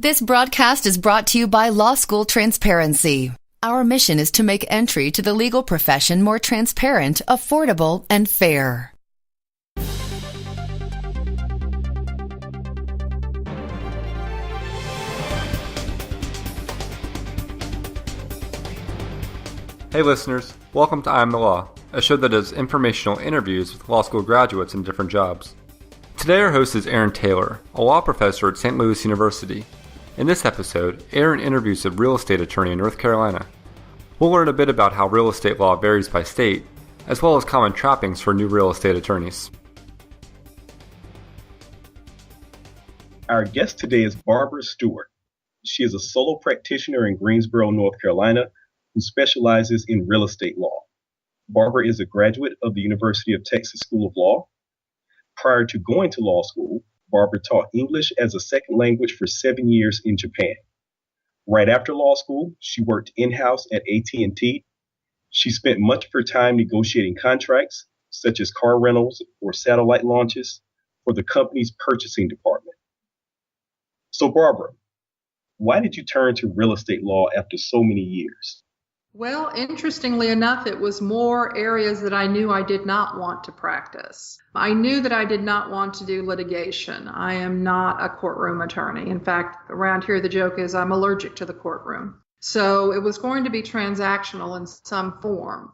This broadcast is brought to you by Law School Transparency. Our mission is to make entry to the legal profession more transparent, affordable, and fair. Hey listeners, welcome to I'm the Law, a show that does informational interviews with law school graduates in different jobs. Today our host is Aaron Taylor, a law professor at St. Louis University. In this episode, Aaron interviews a real estate attorney in North Carolina. We'll learn a bit about how real estate law varies by state, as well as common trappings for new real estate attorneys. Our guest today is Barbara Stewart. She is a solo practitioner in Greensboro, North Carolina, who specializes in real estate law. Barbara is a graduate of the University of Texas School of Law. Prior to going to law school, Barbara taught English as a second language for 7 years in Japan. Right after law school, she worked in-house at AT&T. She spent much of her time negotiating contracts, such as car rentals or satellite launches, for the company's purchasing department. So Barbara, why did you turn to real estate law after so many years? Well, interestingly enough, it was more areas that I knew I did not want to practice. I knew that I did not want to do litigation. I am not a courtroom attorney. In fact, around here the joke is I'm allergic to the courtroom. So it was going to be transactional in some form.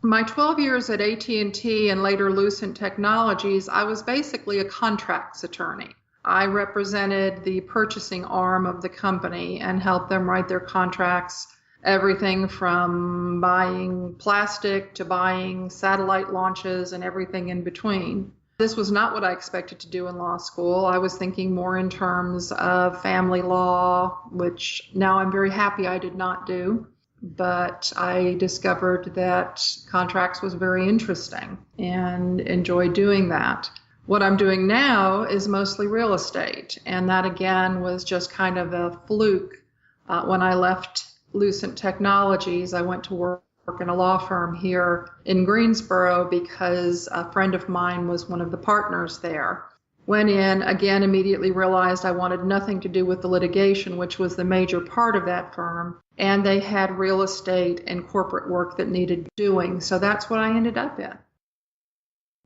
My 12 years at AT&T and later Lucent Technologies, I was basically a contracts attorney. I represented the purchasing arm of the company and helped them write their contracts. Everything from buying plastic to buying satellite launches and everything in between. This was not what I expected to do in law school. I was thinking more in terms of family law, which now I'm very happy I did not do. But I discovered that contracts was very interesting and enjoyed doing that. What I'm doing now is mostly real estate. And that again was just kind of a fluke. When I left Lucent Technologies, I went to work in a law firm here in Greensboro because a friend of mine was one of the partners there. Went in, again, immediately realized I wanted nothing to do with the litigation, which was the major part of that firm. And they had real estate and corporate work that needed doing. So that's what I ended up in.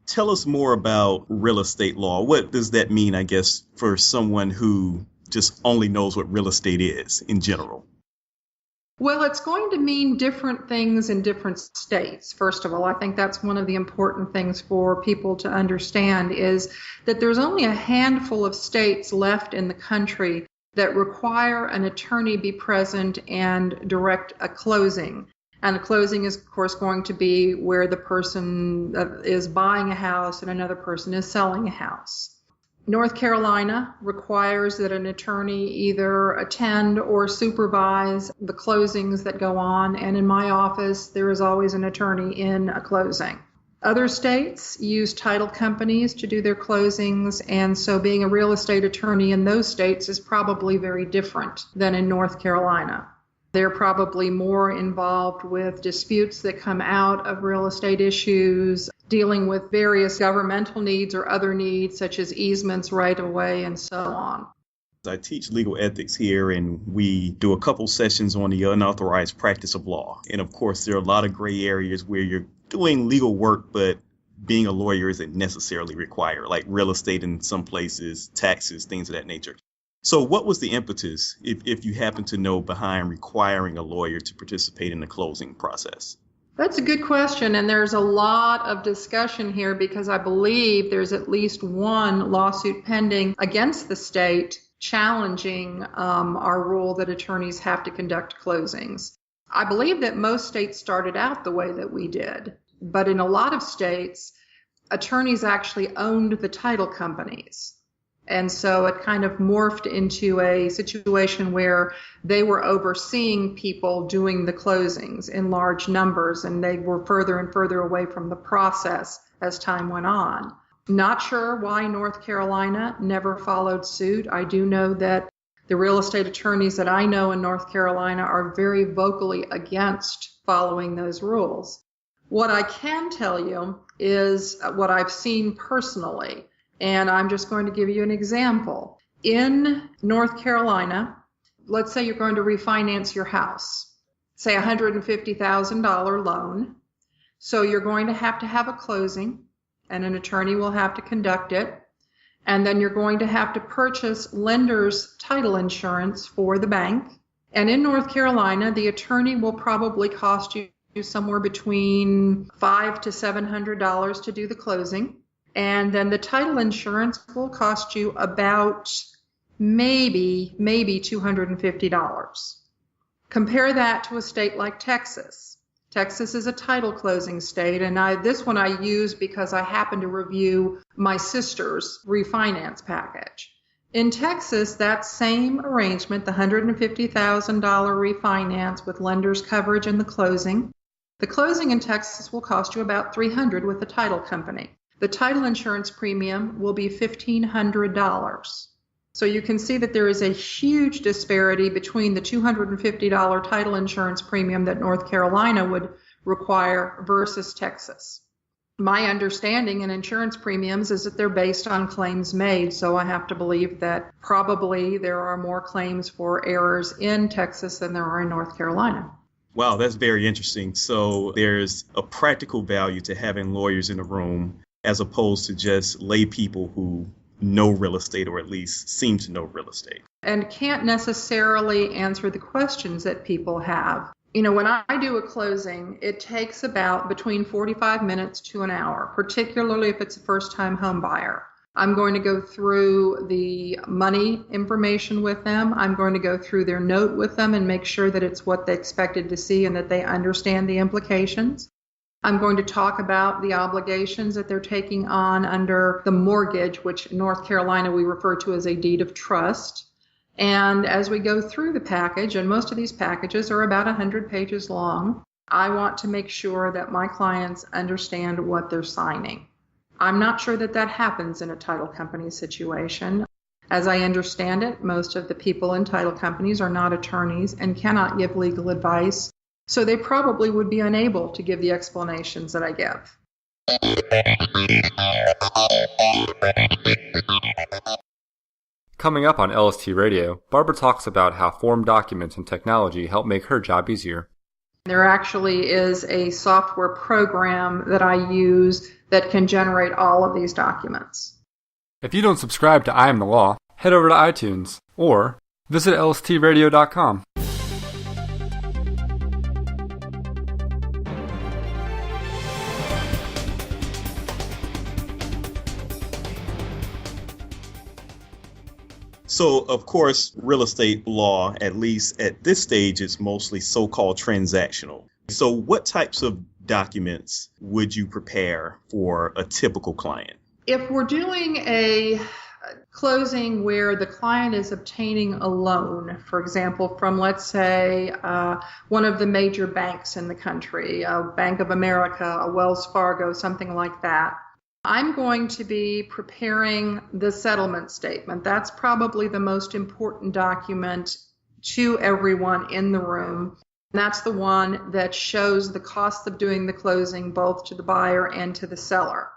Tell us more about real estate law. What does that mean, I guess, for someone who just only knows what real estate is in general? Well, it's going to mean different things in different states. First of all, I think that's one of the important things for people to understand is that there's only a handful of states left in the country that require an attorney be present and direct a closing. And a closing is, of course, going to be where the person is buying a house and another person is selling a house. North Carolina requires that an attorney either attend or supervise the closings that go on, and in my office, there is always an attorney in a closing. Other states use title companies to do their closings, and so being a real estate attorney in those states is probably very different than in North Carolina. They're probably more involved with disputes that come out of real estate issues, dealing with various governmental needs or other needs such as easements, right-of-way, and so on. I teach legal ethics here, and we do a couple sessions on the unauthorized practice of law. And of course, there are a lot of gray areas where you're doing legal work, but being a lawyer isn't necessarily required, like real estate in some places, taxes, things of that nature. So what was the impetus, if you happen to know, behind requiring a lawyer to participate in the closing process? That's a good question, and there's a lot of discussion here because I believe there's at least one lawsuit pending against the state challenging our rule that attorneys have to conduct closings. I believe that most states started out the way that we did, but in a lot of states, attorneys actually owned the title companies. And so it kind of morphed into a situation where they were overseeing people doing the closings in large numbers, and they were further and further away from the process as time went on. Not sure why North Carolina never followed suit. I do know that the real estate attorneys that I know in North Carolina are very vocally against following those rules. What I can tell you is what I've seen personally. And I'm just going to give you an example. In North Carolina, let's say you're going to refinance your house, say a $150,000 loan. So you're going to have a closing, and an attorney will have to conduct it. And then you're going to have to purchase lender's title insurance for the bank. And in North Carolina, the attorney will probably cost you somewhere between $500 to $700 to do the closing. And then the title insurance will cost you about maybe $250. Compare that to a state like Texas. Texas is a title closing state, and this one I use because I happen to review my sister's refinance package. In Texas, that same arrangement, the $150,000 refinance with lender's coverage and the closing in Texas will cost you about $300 with the title company. The title insurance premium will be $1,500. So you can see that there is a huge disparity between the $250 title insurance premium that North Carolina would require versus Texas. My understanding in insurance premiums is that they're based on claims made, so I have to believe that probably there are more claims for errors in Texas than there are in North Carolina. Wow, that's very interesting. So there's a practical value to having lawyers in the room as opposed to just lay people who know real estate, or at least seem to know real estate. And can't necessarily answer the questions that people have. You know, when I do a closing, it takes about between 45 minutes to an hour, particularly if it's a first-time home buyer. I'm going to go through the money information with them. I'm going to go through their note with them and make sure that it's what they expected to see and that they understand the implications. I'm going to talk about the obligations that they're taking on under the mortgage, which in North Carolina we refer to as a deed of trust. And as we go through the package, and most of these packages are about 100 pages long, I want to make sure that my clients understand what they're signing. I'm not sure that that happens in a title company situation. As I understand it, most of the people in title companies are not attorneys and cannot give legal advice. So they probably would be unable to give the explanations that I give. Coming up on LST Radio, Barbara talks about how form documents and technology help make her job easier. There actually is a software program that I use that can generate all of these documents. If you don't subscribe to I Am the Law, head over to iTunes or visit lstradio.com. So, of course, real estate law, at least at this stage, is mostly so-called transactional. So what types of documents would you prepare for a typical client? If we're doing a closing where the client is obtaining a loan, for example, from, let's say, one of the major banks in the country, a Bank of America, a Wells Fargo, something like that, I'm going to be preparing the settlement statement. That's probably the most important document to everyone in the room. That's the one that shows the cost of doing the closing both to the buyer and to the seller.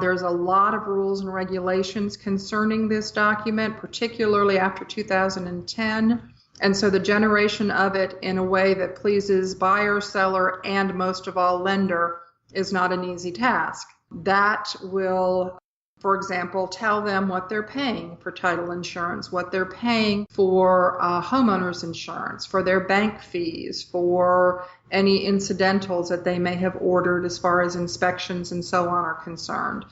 There's a lot of rules and regulations concerning this document, particularly after 2010. And so the generation of it in a way that pleases buyer, seller, and most of all lender is not an easy task. That will, for example, tell them what they're paying for title insurance, what they're paying for homeowners insurance, for their bank fees, for any incidentals that they may have ordered as far as inspections and so on are concerned.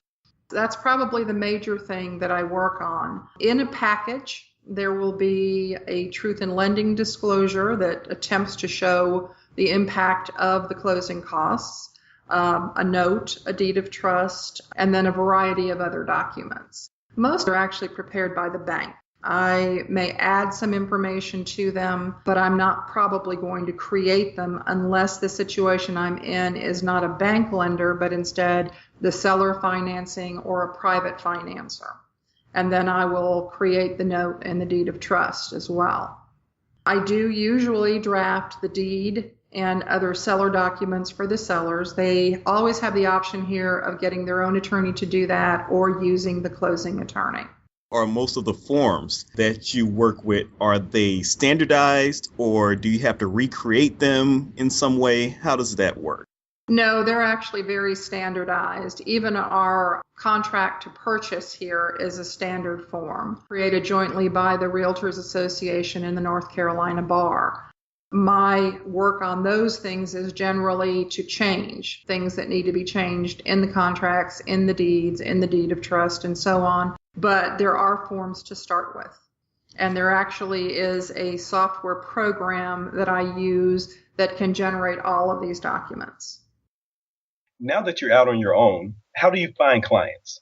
That's probably the major thing that I work on. In a package, there will be a truth in lending disclosure that attempts to show the impact of the closing costs. A note, a deed of trust, and then a variety of other documents. Most are actually prepared by the bank. I may add some information to them, but I'm not probably going to create them unless the situation I'm in is not a bank lender, but instead the seller financing or a private financer. And then I will create the note and the deed of trust as well. I do usually draft the deed and other seller documents for the sellers. They always have the option here of getting their own attorney to do that or using the closing attorney. are most of the forms that you work with, are they standardized or do you have to recreate them in some way? How does that work? No, they're actually very standardized. Even our contract to purchase here is a standard form created jointly by the Realtors Association and the North Carolina Bar. My work on those things is generally to change things that need to be changed in the contracts, in the deeds, in the deed of trust, and so on. But there are forms to start with. And there actually is a software program that I use that can generate all of these documents. Now that you're out on your own, how do you find clients?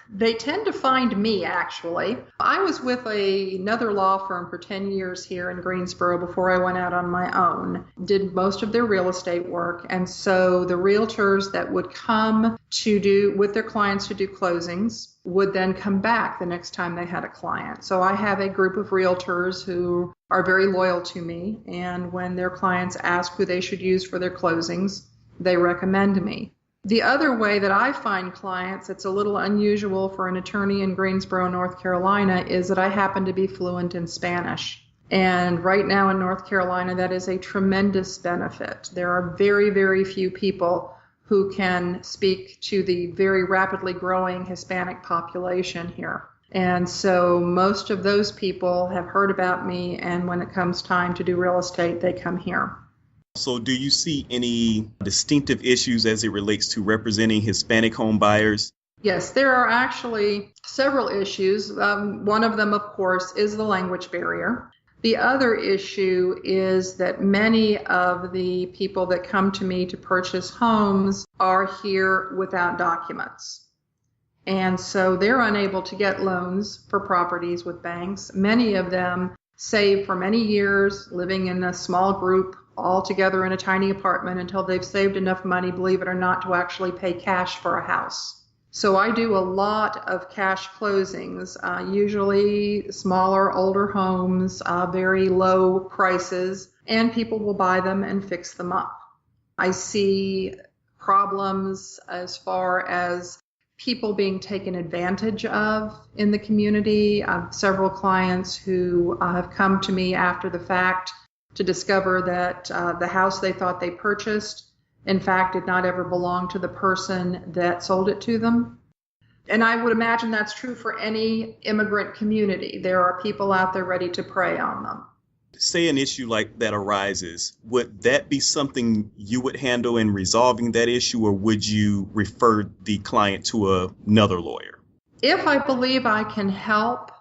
They tend to find me, actually. I was with another law firm for 10 years here in Greensboro before I went out on my own, did most of their real estate work. And so the realtors that would come to do with their clients to do closings would then come back the next time they had a client. So I have a group of realtors who are very loyal to me. And when their clients ask who they should use for their closings, they recommend me. The other way that I find clients, it's a little unusual for an attorney in Greensboro, North Carolina, is that I happen to be fluent in Spanish. And right now in North Carolina, that is a tremendous benefit. There are very, very few people who can speak to the very rapidly growing Hispanic population here. And so most of those people have heard about me, and when it comes time to do real estate, they come here. So do you see any distinctive issues as it relates to representing Hispanic home buyers? Yes, there are actually several issues. One of them, of course, is the language barrier. The other issue is that many of the people that come to me to purchase homes are here without documents. And so they're unable to get loans for properties with banks. Many of them save for many years, living in a small group all together in a tiny apartment until they've saved enough money, believe it or not, to actually pay cash for a house. So I do a lot of cash closings, usually smaller, older homes, very low prices, and people will buy them and fix them up. I see problems as far as people being taken advantage of in the community. I have several clients who have come to me after the fact to discover that the house they thought they purchased, in fact, did not ever belong to the person that sold it to them. And I would imagine that's true for any immigrant community. There are people out there ready to prey on them. Say an issue like that arises, would that be something you would handle in resolving that issue, or would you refer the client to another lawyer? If I believe I can help,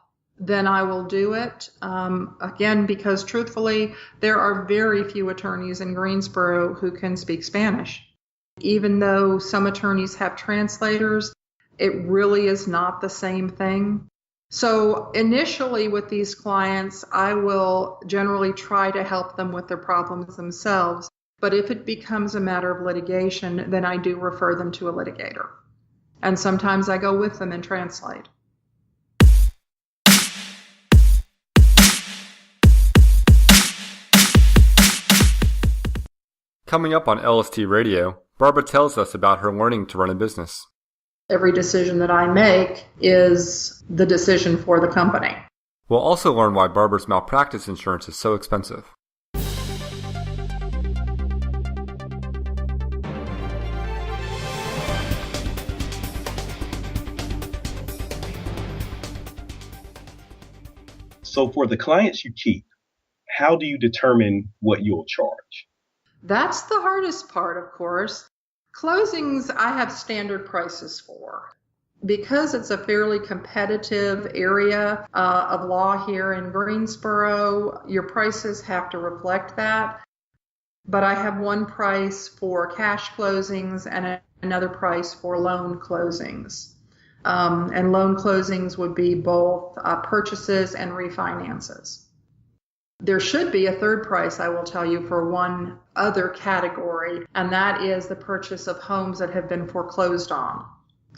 then I will do it. Again, because truthfully, there are very few attorneys in Greensboro who can speak Spanish. Even though some attorneys have translators, it really is not the same thing. So initially with these clients, I will generally try to help them with their problems themselves. But if it becomes a matter of litigation, then I do refer them to a litigator. And sometimes I go with them and translate. Coming up on LST Radio, Barbara tells us about her learning to run a business. Every decision that I make is the decision for the company. We'll also learn why Barbara's malpractice insurance is so expensive. So for the clients you keep, how do you determine what you'll charge? That's the hardest part, of course. Closings, I have standard prices for. Because it's a fairly competitive area of law here in Greensboro, your prices have to reflect that. But I have one price for cash closings and another price for loan closings. And loan closings would be both purchases and refinances. There should be a third price, I will tell you, for one other category, and that is the purchase of homes that have been foreclosed on.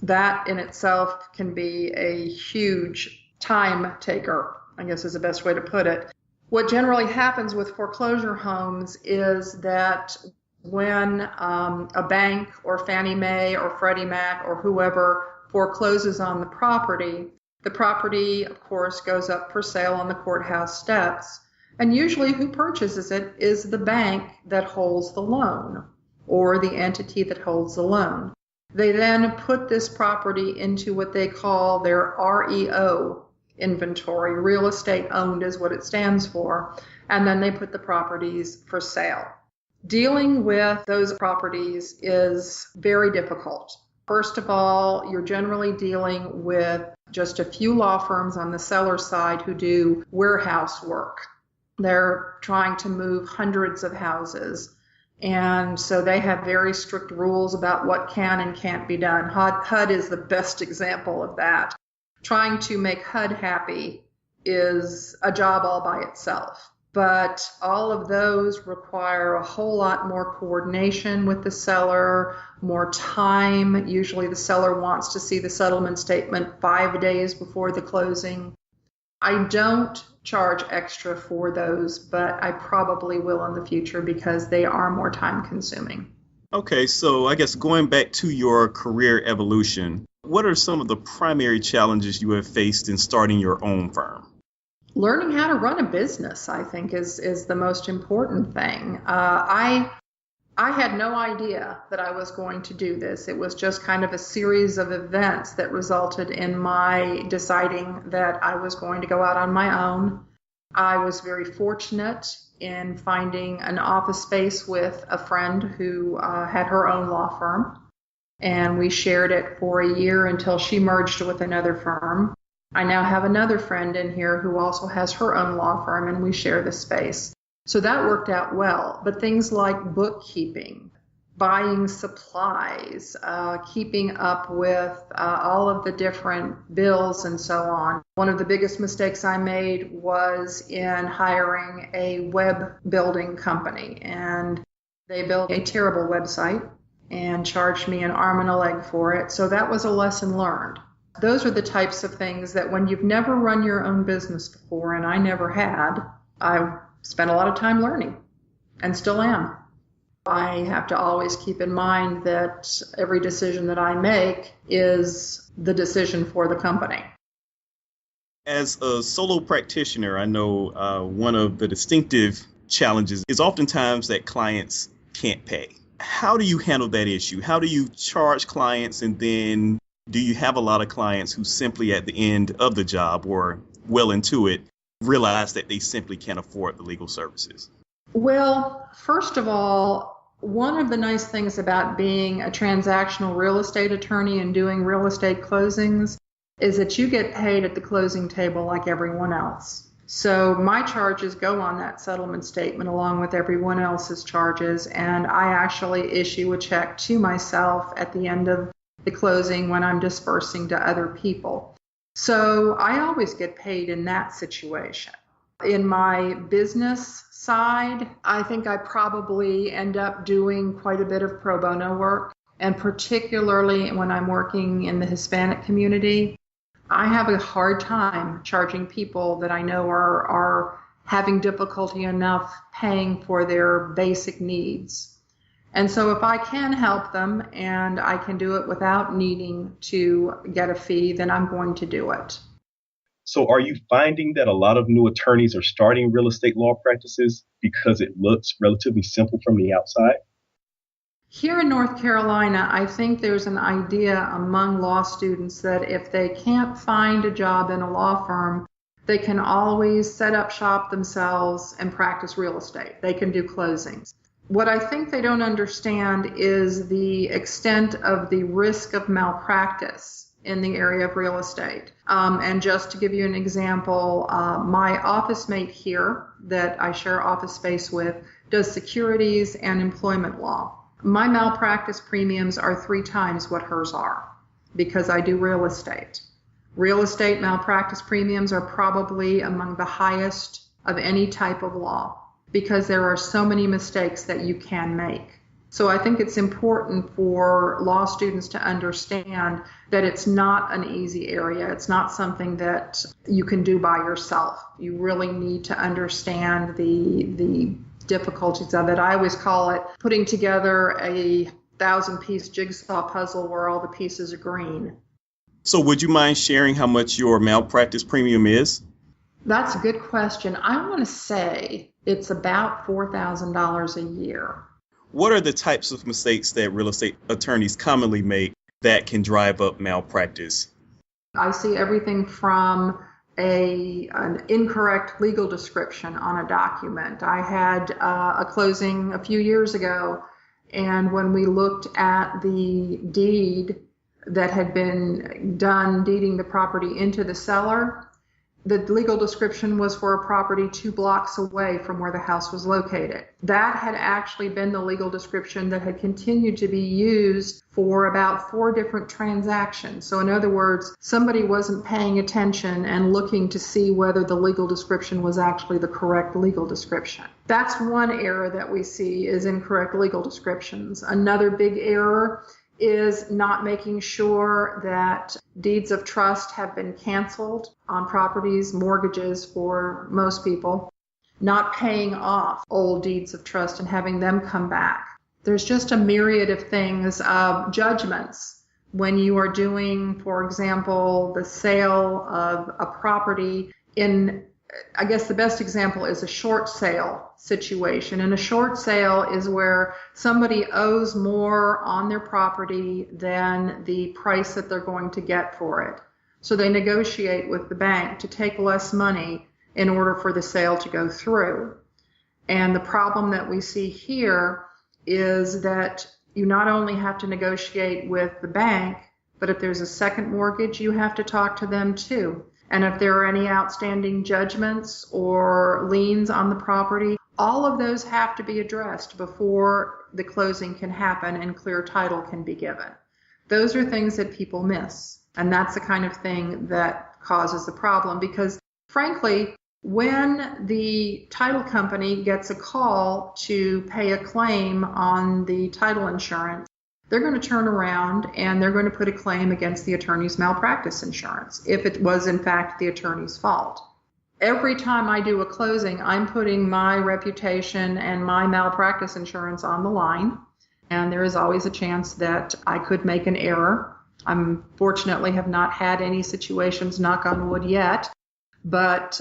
That in itself can be a huge time taker, I guess is the best way to put it. What generally happens with foreclosure homes is that when a bank or Fannie Mae or Freddie Mac or whoever forecloses on the property, The property, of course, goes up for sale on the courthouse steps, and usually who purchases it is the bank that holds the loan or the entity that holds the loan. They then put this property into what they call their REO inventory. Real estate owned is what it stands for. And then they put the properties for sale. Dealing with those properties is very difficult. First of all, you're generally dealing with just a few law firms on the seller side who do warehouse work. They're trying to move hundreds of houses. And so they have very strict rules about what can and can't be done. HUD is the best example of that. Trying to make HUD happy is a job all by itself. But all of those require a whole lot more coordination with the seller, more time. Usually the seller wants to see the settlement statement 5 days before the closing. I don't charge extra for those, but I probably will in the future because they are more time consuming. Okay, so I guess going back to your career evolution, what are some of the primary challenges you have faced in starting your own firm? Learning how to run a business, I think, is the most important thing. I had no idea that I was going to do this. It was just kind of a series of events that resulted in my deciding that I was going to go out on my own. I was very fortunate in finding an office space with a friend who had her own law firm, and we shared it for a year until she merged with another firm. I now have another friend in here who also has her own law firm, and we share the space. So that worked out well. But things like bookkeeping, buying supplies, keeping up with all of the different bills and so on. One of the biggest mistakes I made was in hiring a web building company, and they built a terrible website and charged me an arm and a leg for it. So that was a lesson learned. Those are the types of things that when you've never run your own business before, and I never had, I spent a lot of time learning and still am. I have to always keep in mind that every decision that I make is the decision for the company. As a solo practitioner, I know one of the distinctive challenges is oftentimes that clients can't pay. How do you handle that issue? How do you charge clients, and then do you have a lot of clients who simply at the end of the job or well into it realize that they simply can't afford the legal services? Well, first of all, one of the nice things about being a transactional real estate attorney and doing real estate closings is that you get paid at the closing table like everyone else. So my charges go on that settlement statement along with everyone else's charges, and I actually issue a check to myself at the end of the closing when I'm dispersing to other people. So I always get paid in that situation. In my business side, I think I probably end up doing quite a bit of pro bono work, and particularly when I'm working in the Hispanic community, I have a hard time charging people that I know are having difficulty enough paying for their basic needs. And so if I can help them and I can do it without needing to get a fee, then I'm going to do it. So are you finding that a lot of new attorneys are starting real estate law practices because it looks relatively simple from the outside? Here in North Carolina, I think there's an idea among law students that if they can't find a job in a law firm, they can always set up shop themselves and practice real estate. They can do closings. What I think they don't understand is the extent of the risk of malpractice in the area of real estate. And just to give you an example, my office mate here that I share office space with does securities and employment law. My malpractice premiums are 3 times what hers are because I do real estate. Real estate malpractice premiums are probably among the highest of any type of law, because there are so many mistakes that you can make. So I think it's important for law students to understand that it's not an easy area. It's not something that you can do by yourself. You really need to understand the difficulties of it. I always call it putting together a 1,000-piece jigsaw puzzle where all the pieces are green. So would you mind sharing how much your malpractice premium is? That's a good question. I want to say it's about $4,000 a year. What are the types of mistakes that real estate attorneys commonly make that can drive up malpractice? I see everything from an incorrect legal description on a document. I had a closing a few years ago, and when we looked at the deed that had been done deeding the property into the seller, the legal description was for a property 2 blocks away from where the house was located. That had actually been the legal description that had continued to be used for about 4 different transactions. So in other words, somebody wasn't paying attention and looking to see whether the legal description was actually the correct legal description. That's one error that we see, is incorrect legal descriptions. Another big error is not making sure that deeds of trust have been canceled on properties, mortgages for most people, not paying off old deeds of trust and having them come back. There's just a myriad of things, judgments. When you are doing, for example, the sale of a property I guess the best example is a short sale situation. And a short sale is where somebody owes more on their property than the price that they're going to get for it. So they negotiate with the bank to take less money in order for the sale to go through. And the problem that we see here is that you not only have to negotiate with the bank, but if there's a second mortgage, you have to talk to them too. And if there are any outstanding judgments or liens on the property, all of those have to be addressed before the closing can happen and clear title can be given. Those are things that people miss. And that's the kind of thing that causes the problem, because frankly, when the title company gets a call to pay a claim on the title insurance, they're going to turn around and they're going to put a claim against the attorney's malpractice insurance if it was in fact the attorney's fault. Every time I do a closing, I'm putting my reputation and my malpractice insurance on the line, and there is always a chance that I could make an error. I fortunately have not had any situations, knock on wood, yet, but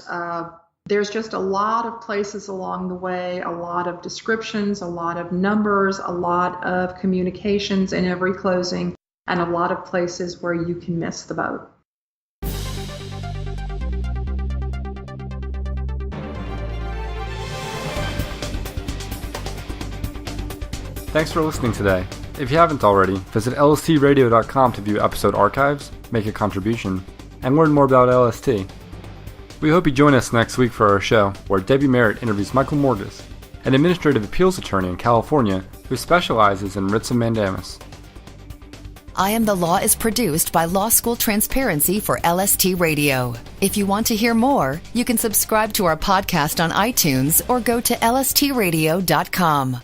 there's just a lot of places along the way, a lot of descriptions, a lot of numbers, a lot of communications in every closing, and a lot of places where you can miss the boat. Thanks for listening today. If you haven't already, visit lstradio.com to view episode archives, make a contribution, and learn more about LST. We hope you join us next week for our show, where Debbie Merritt interviews Michael Morgus, an administrative appeals attorney in California who specializes in writs of mandamus. I Am the Law is produced by Law School Transparency for LST Radio. If you want to hear more, you can subscribe to our podcast on iTunes or go to lstradio.com.